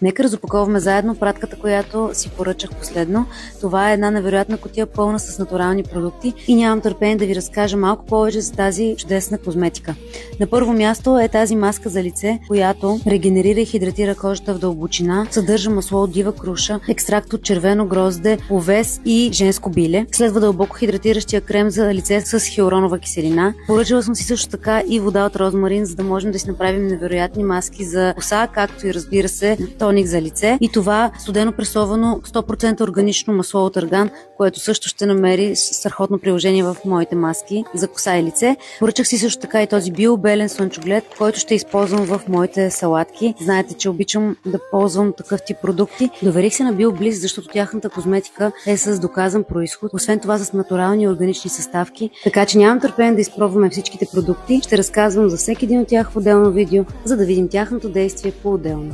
Нека разопаковаме заедно пратката, която си поръчах последно. Това е една невероятна кутия, пълна с натурални продукти и нямам търпение да ви разкажа малко повече за тази чудесна козметика. На първо място е тази маска за лице, която регенерира и хидратира кожата в дълбочина, съдържа масло от дива круша, екстракт от червено грозде, овес и женско биле. Следва дълбоко хидратиращия крем за лице с хиалуронова киселина. Поръчала съм си също така и вода от розмарин, за да можем да си направим невероятни маски за коса, както и разбира се тоник за лице. И това студено пресовано 100% органично масло от арган, което също ще намери страхотно приложение в моите маски за коса и лице. Поръчах си също така и този биобелен слънчоглед, който ще използвам в моите салатки. Знаете, че обичам да ползвам такъв тип продукти. Доверих се на BioBliss, защото тяхната козметика е с доказан произход, освен това с натурални и органични съставки, така че нямам търпение да изпробваме всичките продукти. Ще разказвам за всеки един от тях в отделно видео, за да видим тяхното действие по-отделно.